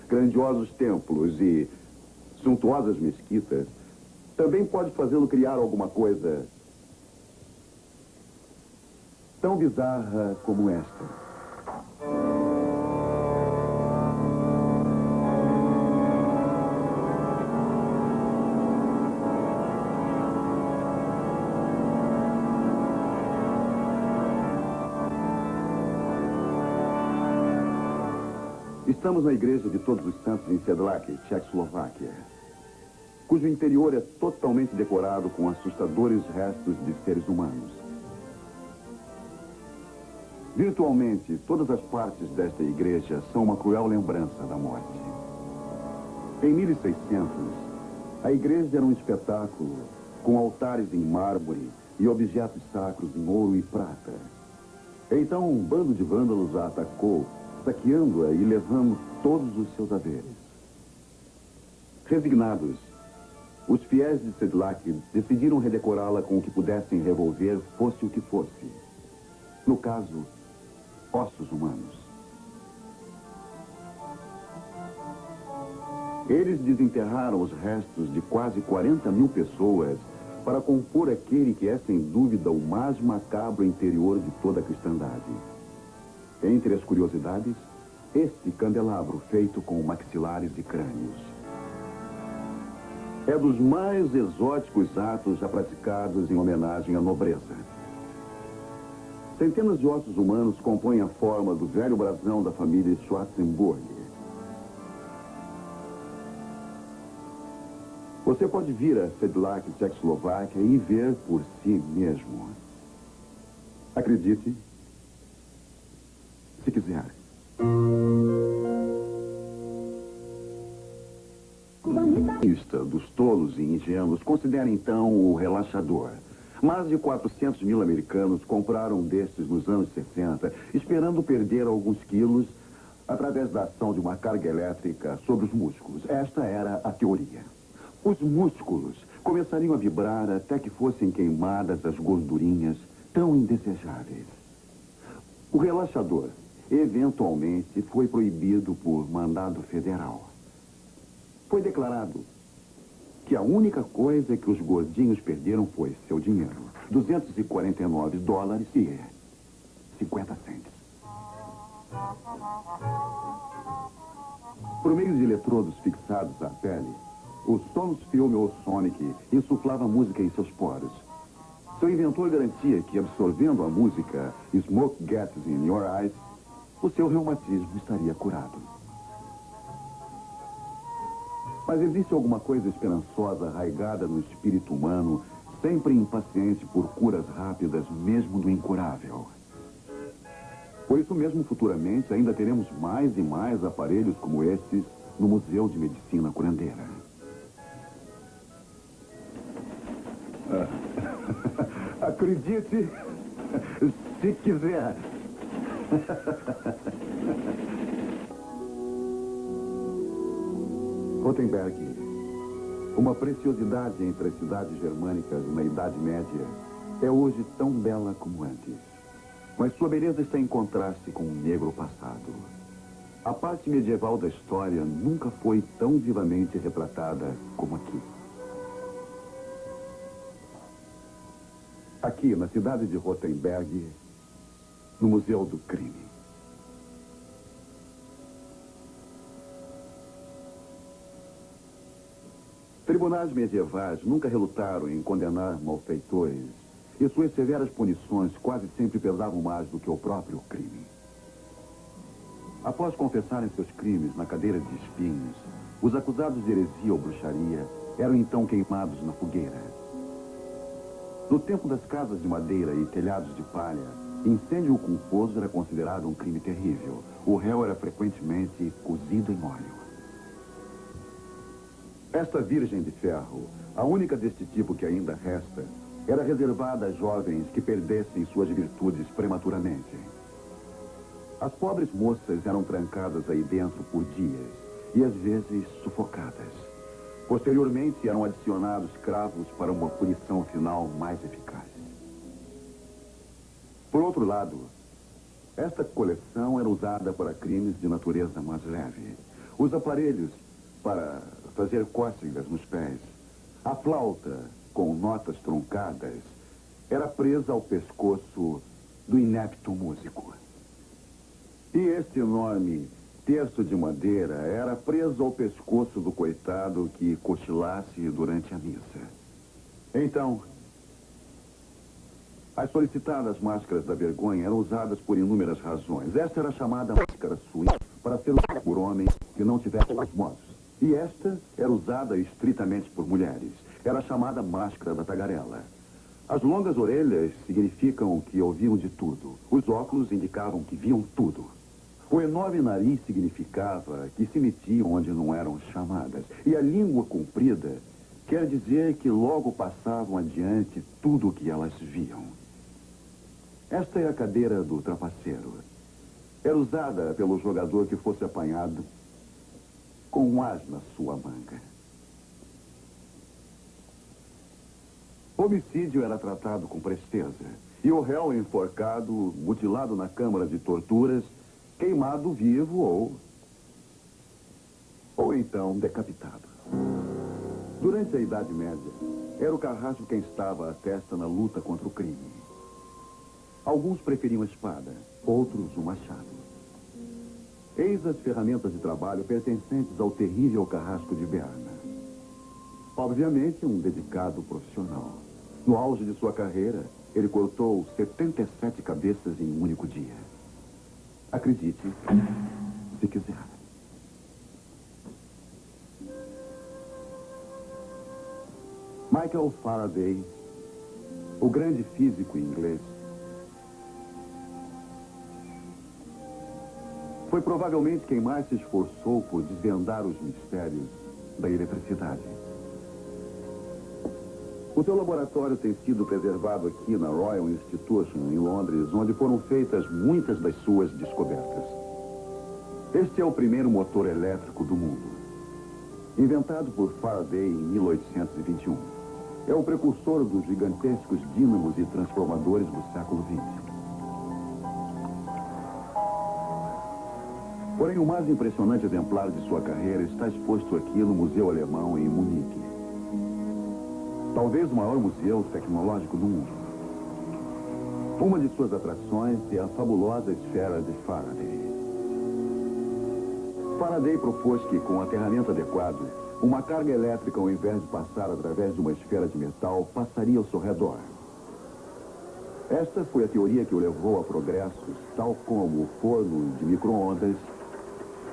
grandiosos templos e suntuosas mesquitas, também pode fazê-lo criar alguma coisa tão bizarra como esta. Estamos na Igreja de Todos os Santos em Sedlak, Tchecoslováquia, cujo interior é totalmente decorado com assustadores restos de seres humanos. Virtualmente, todas as partes desta igreja são uma cruel lembrança da morte. Em 1600, a igreja era um espetáculo com altares em mármore e objetos sacros em ouro e prata. Então, um bando de vândalos a atacou, saqueando-a e levando todos os seus haveres. Resignados, os fiéis de Sedlak decidiram redecorá-la com o que pudessem revolver, fosse o que fosse. No caso, ossos humanos. Eles desenterraram os restos de quase 40 mil pessoas para compor aquele que é, sem dúvida, o mais macabro interior de toda a cristandade. Entre as curiosidades, este candelabro feito com maxilares e crânios. É dos mais exóticos atos já praticados em homenagem à nobreza. Centenas de ossos humanos compõem a forma do velho brasão da família Schwarzenburg. Você pode vir a Sedlak, Tchecoslováquia, e ver por si mesmo. Acredite, se quiser. Lista dos tolos e ingênuos considera então o relaxador. Mais de 400 mil americanos compraram destes nos anos 60, esperando perder alguns quilos através da ação de uma carga elétrica sobre os músculos. Esta era a teoria. Os músculos começariam a vibrar até que fossem queimadas as gordurinhas tão indesejáveis. O relaxador eventualmente foi proibido por mandado federal. Foi declarado que a única coisa que os gordinhos perderam foi seu dinheiro. $249 e 50 centes. Por meio de eletrodos fixados à pele, o Sonus Film Sonic insuflava música em seus poros. Seu inventor garantia que, absorvendo a música Smoke Gets in Your Eyes, o seu reumatismo estaria curado. Mas existe alguma coisa esperançosa arraigada no espírito humano, sempre impaciente por curas rápidas, mesmo do incurável. Por isso mesmo, futuramente, ainda teremos mais e mais aparelhos como estes no Museu de Medicina Curandeira. Acredite, se quiser. Rothenburg, uma preciosidade entre as cidades germânicas na Idade Média, é hoje tão bela como antes. Mas sua beleza está em contraste com o negro passado. A parte medieval da história nunca foi tão vivamente retratada como aqui. Aqui, na cidade de Rothenburg, no Museu do Crime. Tribunais medievais nunca relutaram em condenar malfeitores, e suas severas punições quase sempre pesavam mais do que o próprio crime. Após confessarem seus crimes na cadeira de espinhos, os acusados de heresia ou bruxaria eram então queimados na fogueira. No tempo das casas de madeira e telhados de palha, incêndio culposo era considerado um crime terrível. O réu era frequentemente cozido em óleo. Esta Virgem de Ferro, a única deste tipo que ainda resta, era reservada a jovens que perdessem suas virtudes prematuramente. As pobres moças eram trancadas aí dentro por dias e às vezes sufocadas. Posteriormente eram adicionados cravos para uma punição final mais eficaz. Por outro lado, esta coleção era usada para crimes de natureza mais leve. os aparelhos para fazer cócegas nos pés, a flauta com notas truncadas, era presa ao pescoço do inepto músico. E este enorme terço de madeira era preso ao pescoço do coitado que cochilasse durante a missa. Então, as solicitadas máscaras da vergonha eram usadas por inúmeras razões. Esta era chamada máscara suíça para ser usada por homens que não tivessem os modos. E esta era usada estritamente por mulheres. Era chamada máscara da tagarela. As longas orelhas significam que ouviam de tudo. Os óculos indicavam que viam tudo. O enorme nariz significava que se metiam onde não eram chamadas. E a língua comprida quer dizer que logo passavam adiante tudo o que elas viam. Esta é a cadeira do trapaceiro. Era usada pelo jogador que fosse apanhado com um as na sua manga. Homicídio era tratado com presteza. E o réu enforcado, mutilado na câmara de torturas, queimado vivo ou então decapitado. Durante a Idade Média, era o carrasco quem estava à testa na luta contra o crime. Alguns preferiam a espada, outros o machado. Eis as ferramentas de trabalho pertencentes ao terrível carrasco de Berna. Obviamente, um dedicado profissional. No auge de sua carreira, ele cortou 77 cabeças em um único dia. Acredite, se quiser. Michael Faraday, o grande físico inglês, foi provavelmente quem mais se esforçou por desvendar os mistérios da eletricidade. O seu laboratório tem sido preservado aqui na Royal Institution, em Londres, onde foram feitas muitas das suas descobertas. Este é o primeiro motor elétrico do mundo. Inventado por Faraday em 1821. É o precursor dos gigantescos dínamos e transformadores do século XX. Porém, o mais impressionante exemplar de sua carreira está exposto aqui no Museu Alemão, em Munique. Talvez o maior museu tecnológico do mundo. Uma de suas atrações é a fabulosa esfera de Faraday. Faraday propôs que, com o aterramento adequado, uma carga elétrica, ao invés de passar através de uma esfera de metal, passaria ao seu redor. Esta foi a teoria que o levou a progressos, tal como o forno de micro-ondas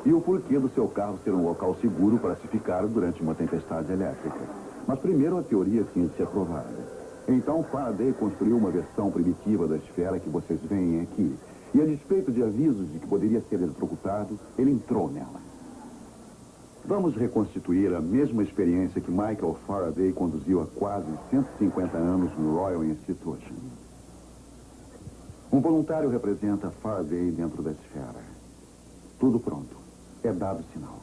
e o porquê do seu carro ser um local seguro para se ficar durante uma tempestade elétrica. Mas primeiro a teoria tinha de ser provada. Então Faraday construiu uma versão primitiva da esfera que vocês veem aqui. E a despeito de avisos de que poderia ser eletrocutado, ele entrou nela. Vamos reconstituir a mesma experiência que Michael Faraday conduziu há quase 150 anos no Royal Institution. Um voluntário representa Faraday dentro da esfera. Tudo pronto. É dado sinal.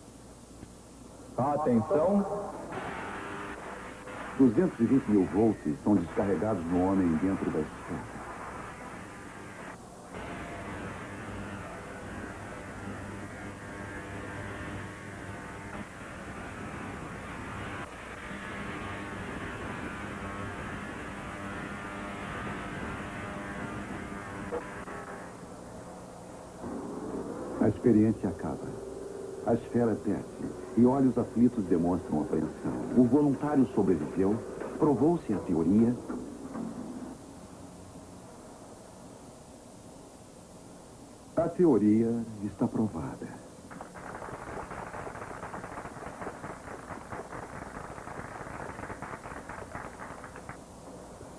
Atenção. 220 mil volts são descarregados no homem dentro da esfera. A experiência acaba. A esfera desce e olhos aflitos demonstram apreensão. O voluntário sobreviveu, provou-se a teoria. A teoria está provada.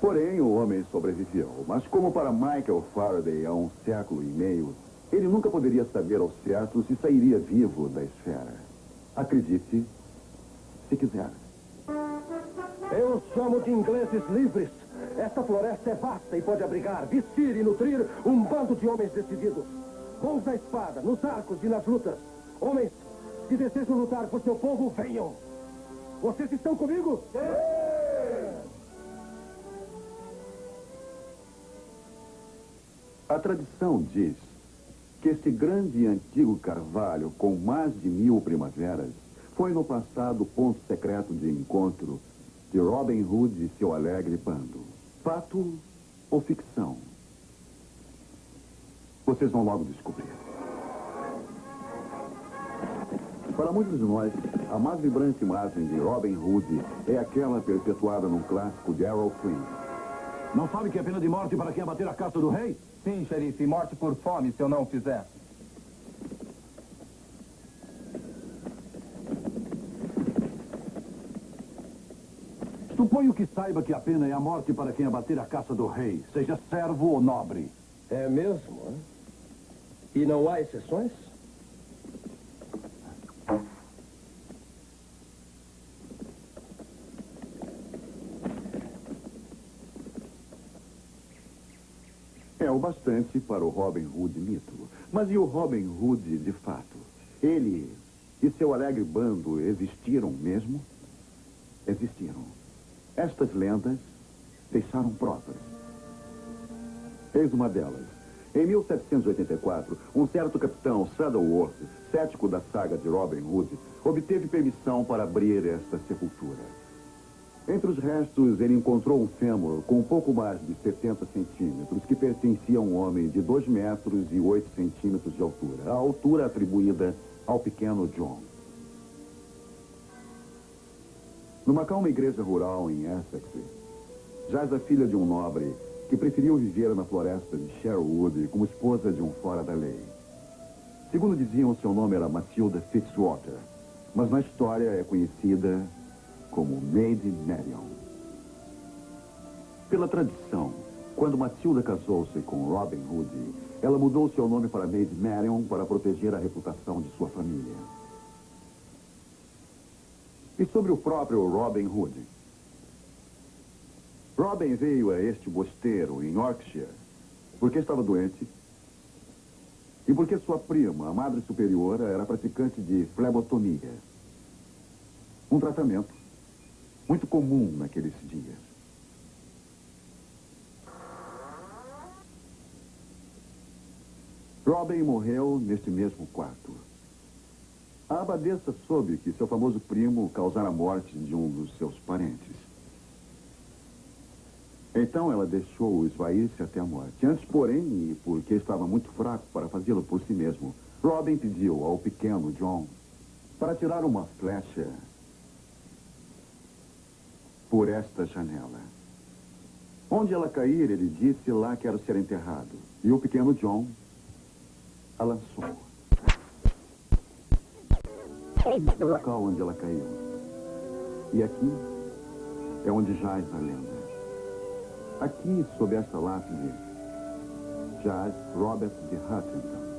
Porém, o homem sobreviveu. Mas como para Michael Faraday há um século e meio, ele nunca poderia saber ao certo se sairia vivo da esfera. Acredite, se quiser. Eu os chamo de ingleses livres. Esta floresta é vasta e pode abrigar, vestir e nutrir um bando de homens decididos. Bons na espada, nos arcos e nas lutas. Homens que desejam lutar por seu povo, venham. Vocês estão comigo? A tradição diz que este grande e antigo carvalho, com mais de 1000 primaveras, foi no passado o ponto secreto de encontro de Robin Hood e seu alegre bando. Fato ou ficção? Vocês vão logo descobrir. Para muitos de nós, a mais vibrante imagem de Robin Hood é aquela perpetuada num clássico de Errol Flynn. Não sabe que é pena de morte para quem abater a caça do rei? Sim, xerife, morte por fome se eu não o fizer. Suponho que saiba que a pena é a morte para quem abater a caça do rei, seja servo ou nobre. É mesmo, hein? E não há exceções? É o bastante para o Robin Hood mito. Mas e o Robin Hood de fato? Ele e seu alegre bando existiram mesmo? Existiram. Estas lendas deixaram provas. Eis uma delas. Em 1784, um certo capitão Saddleworth, cético da saga de Robin Hood, obteve permissão para abrir esta sepultura. Entre os restos, ele encontrou um fêmur com um pouco mais de 70 centímetros, que pertencia a um homem de 2 metros e 8 centímetros de altura, a altura atribuída ao pequeno John. Numa calma igreja rural em Essex, jaz a filha de um nobre que preferiu viver na floresta de Sherwood como esposa de um fora da lei. Segundo diziam, seu nome era Matilda Fitzwater, mas na história é conhecida como Maid Marian. Pela tradição, quando Matilda casou-se com Robin Hood, ela mudou seu nome para Maid Marian para proteger a reputação de sua família. E sobre o próprio Robin Hood? Robin veio a este mosteiro em Yorkshire porque estava doente e porque sua prima, a Madre Superiora, era praticante de flebotomia. Um tratamento muito comum naqueles dias. Robin morreu neste mesmo quarto. A abadesa soube que seu famoso primo causara a morte de um dos seus parentes. Então ela deixou-o esvair-se até a morte. Antes, porém, e porque estava muito fraco para fazê-lo por si mesmo, Robin pediu ao pequeno John para tirar uma flecha por esta janela. Onde ela cair, ele disse: lá quero ser enterrado. E o pequeno John a lançou. O local onde ela caiu. E aqui é onde jaz a lenda. Aqui, sob esta lápide, jaz Robert de Huntington.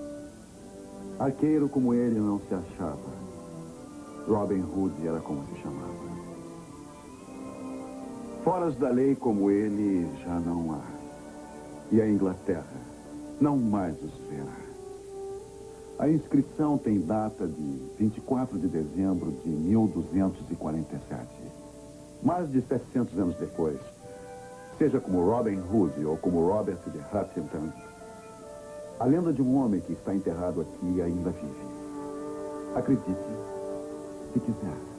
Arqueiro como ele não se achava. Robin Hood era como se chamava. Foras da lei como ele já não há. E a Inglaterra não mais os verá. A inscrição tem data de 24 de dezembro de 1247. Mais de 700 anos depois, seja como Robin Hood ou como Robert de Huntington, a lenda de um homem que está enterrado aqui ainda vive. Acredite, se quiser.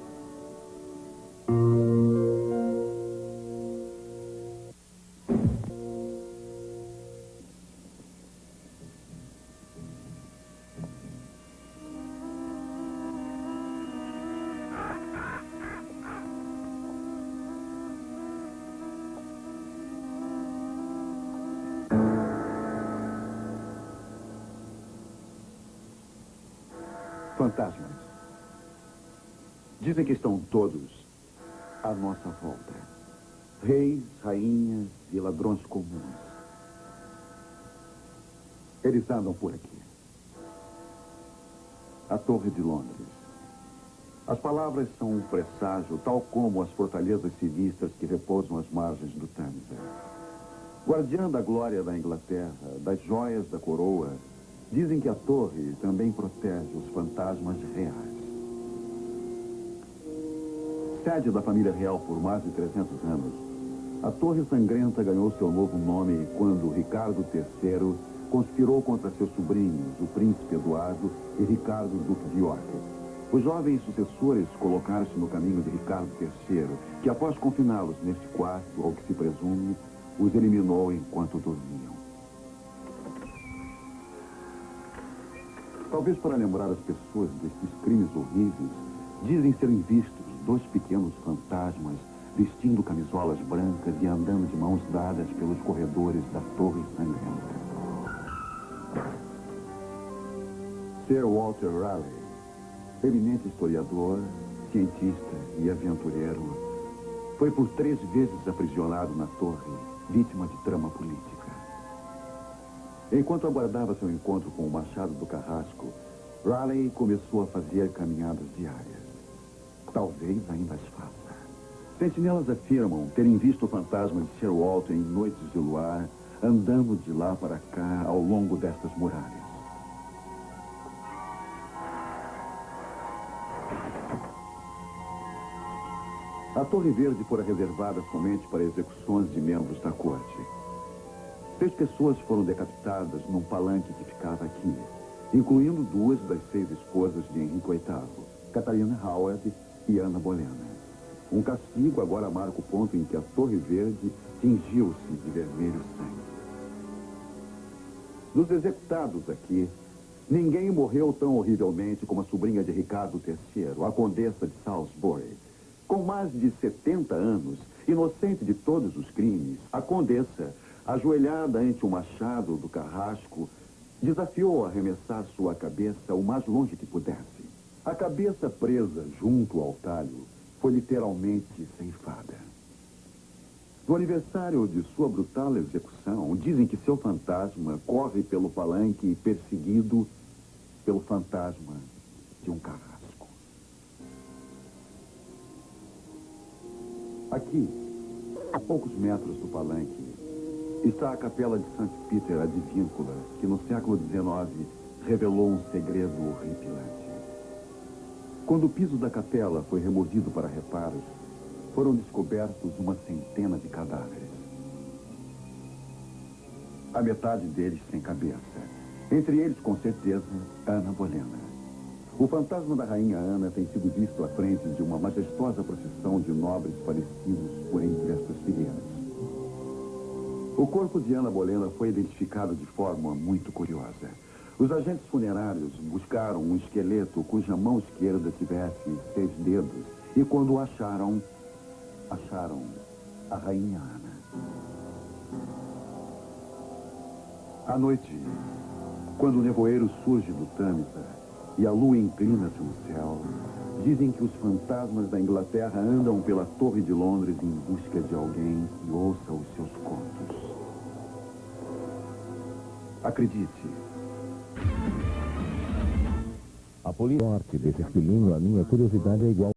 Fantasmas. Dizem que estão todos à nossa volta. Reis, rainhas e ladrões comuns. Eles andam por aqui. A Torre de Londres. As palavras são um presságio, tal como as fortalezas sinistras que repousam às margens do Tâmisa. Guardiã da glória da Inglaterra, das joias da coroa, dizem que a torre também protege os fantasmas reais. Sede da família real por mais de 300 anos, a Torre Sangrenta ganhou seu novo nome quando Ricardo III conspirou contra seus sobrinhos, o príncipe Eduardo e Ricardo, duque de York. Os jovens sucessores colocaram-se no caminho de Ricardo III, que após confiná-los neste quarto, ao que se presume, os eliminou enquanto dormiam. Talvez para lembrar as pessoas destes crimes horríveis, dizem serem vistos 2 pequenos fantasmas vestindo camisolas brancas e andando de mãos dadas pelos corredores da Torre Sangrenta. Sir Walter Raleigh, eminente historiador, cientista e aventureiro, foi por 3 vezes aprisionado na torre, vítima de trama política. Enquanto aguardava seu encontro com o Machado do Carrasco, Raleigh começou a fazer caminhadas diárias. Talvez ainda as faça. Sentinelas afirmam terem visto o fantasma de Sir Walter em noites de luar, andando de lá para cá ao longo destas muralhas. A Torre Verde fora reservada somente para execuções de membros da corte. 6 pessoas foram decapitadas num palanque que ficava aqui, incluindo 2 das 6 esposas de Henrique VIII, Catarina Howard e Ana Bolena. Um castigo agora marca o ponto em que a Torre Verde tingiu-se de vermelho sangue. Dos executados aqui, ninguém morreu tão horrivelmente como a sobrinha de Ricardo III, a condessa de Salisbury. Com mais de 70 anos, inocente de todos os crimes, a condessa, ajoelhada ante o machado do Carrasco, desafiou a arremessar sua cabeça o mais longe que pudesse. A cabeça presa junto ao talho foi literalmente ceifada. No aniversário de sua brutal execução, dizem que seu fantasma corre pelo palanque perseguido pelo fantasma de um carrasco. Aqui, a poucos metros do palanque, está a capela de St. Peter ad Vincula, que no século XIX revelou um segredo horripilante. Quando o piso da capela foi removido para reparos, foram descobertos uma centena de cadáveres. A metade deles sem cabeça. Entre eles, com certeza, Ana Bolena. O fantasma da rainha Ana tem sido visto à frente de uma majestosa procissão de nobres falecidos por entre estas fileiras. O corpo de Ana Bolena foi identificado de forma muito curiosa. Os agentes funerários buscaram um esqueleto cuja mão esquerda tivesse 6 dedos e quando o acharam a rainha Ana. À noite, quando o nevoeiro surge do Tâmisa e a lua inclina-se no céu, dizem que os fantasmas da Inglaterra andam pela Torre de Londres em busca de alguém que ouça os seus contos. Acredite. A polícia norte desse filminho, a minha curiosidade é igual